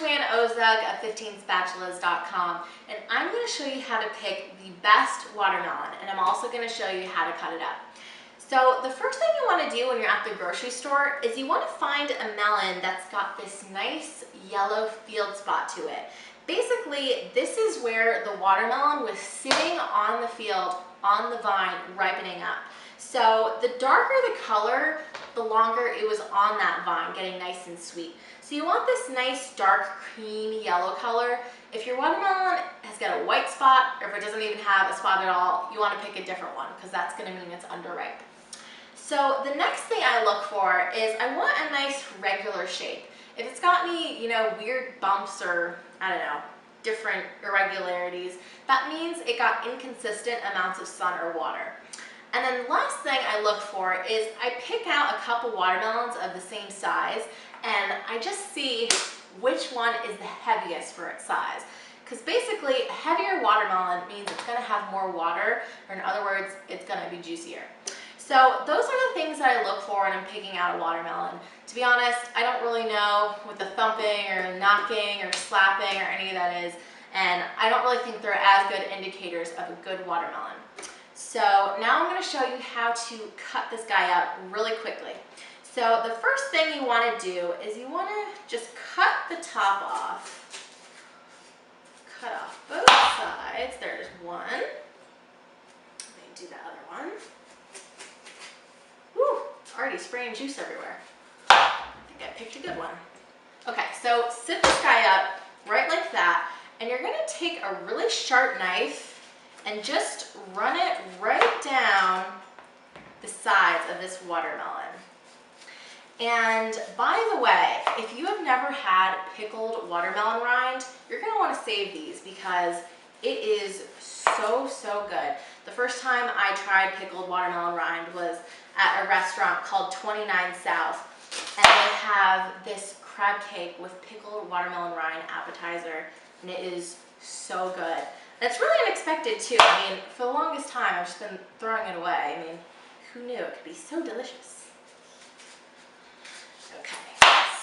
Joanne Ozug of 15spatulas.com, and I'm going to show you how to pick the best watermelon, and I'm also going to show you how to cut it up. So the first thing you want to do when you're at the grocery store is you want to find a melon that's got this nice yellow field spot to it. Basically, this is where the watermelon was sitting on the field, on the vine, ripening up. So the darker the color, the longer it was on that vine, getting nice and sweet. So you want this nice dark creamy yellow color. If your watermelon has got a white spot, or if it doesn't even have a spot at all, you want to pick a different one because that's going to mean it's underripe. So the next thing I look for is I want a nice regular shape. If it's got any, weird bumps or, different irregularities, that means it got inconsistent amounts of sun or water. And then the last thing I look for is I pick out a couple watermelons of the same size and I just see which one is the heaviest for its size. Because basically, a heavier watermelon means it's going to have more water, or in other words, it's going to be juicier. So those are the things that I look for when I'm picking out a watermelon. To be honest, I don't really know what the thumping or knocking or slapping or any of that is, and I don't really think they're as good indicators of a good watermelon. So now I'm going to show you how to cut this guy up really quickly. So the first thing you want to do is you want to just cut the top off. Cut off both sides. There's one. Let me do the other one. Whew, already spraying juice everywhere. I think I picked a good one. Okay, so sit this guy up right like that, and you're going to take a really sharp knife and just run it right down the sides of this watermelon. And by the way, if you have never had pickled watermelon rind, you're going to want to save these because it is so good. The first time I tried pickled watermelon rind was at a restaurant called 29 South, and they have this crab cake with pickled watermelon rind appetizer, and it is so good. And it's really unexpected too. I mean, for the longest time I've just been throwing it away. I mean, who knew it could be so delicious? Okay,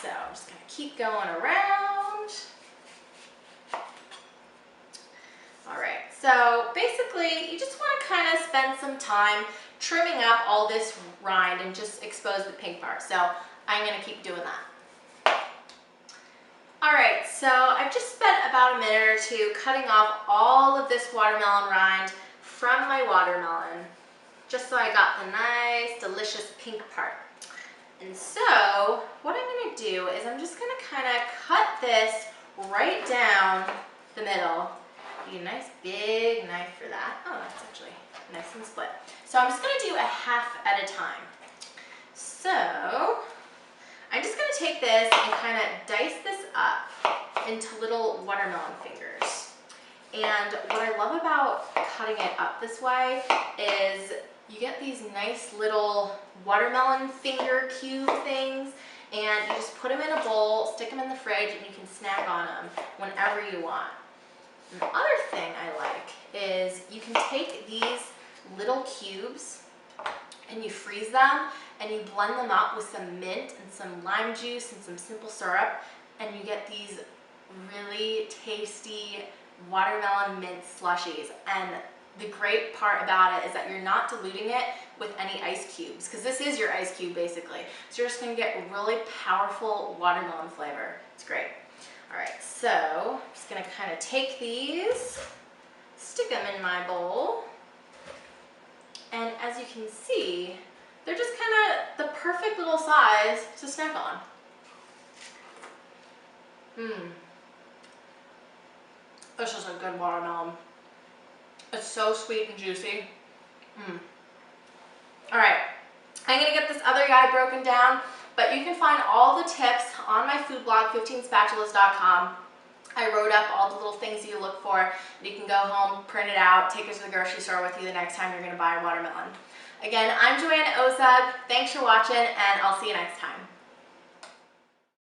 so I'm just going to keep going around. Alright, so basically you just want to kind of spend some time trimming up all this rind and just expose the pink part. So I'm going to keep doing that. Alright, so I've just spent about a minute or two cutting off all of this watermelon rind from my watermelon, just so I got the nice, delicious pink part. And so what I'm going to do is I'm just going to kind of cut this right down the middle. Need a nice big knife for that. Oh, that's actually nice and split. So I'm just going to do a half at a time. So I'm just going to take this and kind of dice this up into little watermelon fingers. And what I love about cutting it up this way is you get these nice little watermelon finger cube things, and you just put them in a bowl, stick them in the fridge, and you can snack on them whenever you want. And the other thing I like is you can take these little cubes and you freeze them and you blend them up with some mint and some lime juice and some simple syrup, and you get these really tasty watermelon mint slushies. And the great part about it is that you're not diluting it with any ice cubes, because this is your ice cube basically. So you're just going to get really powerful watermelon flavor. It's great. Alright, so I'm just going to kind of take these, stick them in my bowl, and as you can see, they're just kind of the perfect little size to snack on. This is a good watermelon. It's so sweet and juicy. Alright, I'm going to get this other guy broken down, but you can find all the tips on my food blog, 15spatulas.com. I wrote up all the little things you look for, and you can go home, print it out, take it to the grocery store with you the next time you're going to buy a watermelon. Again, I'm Joanne Ozug. Thanks for watching, and I'll see you next time.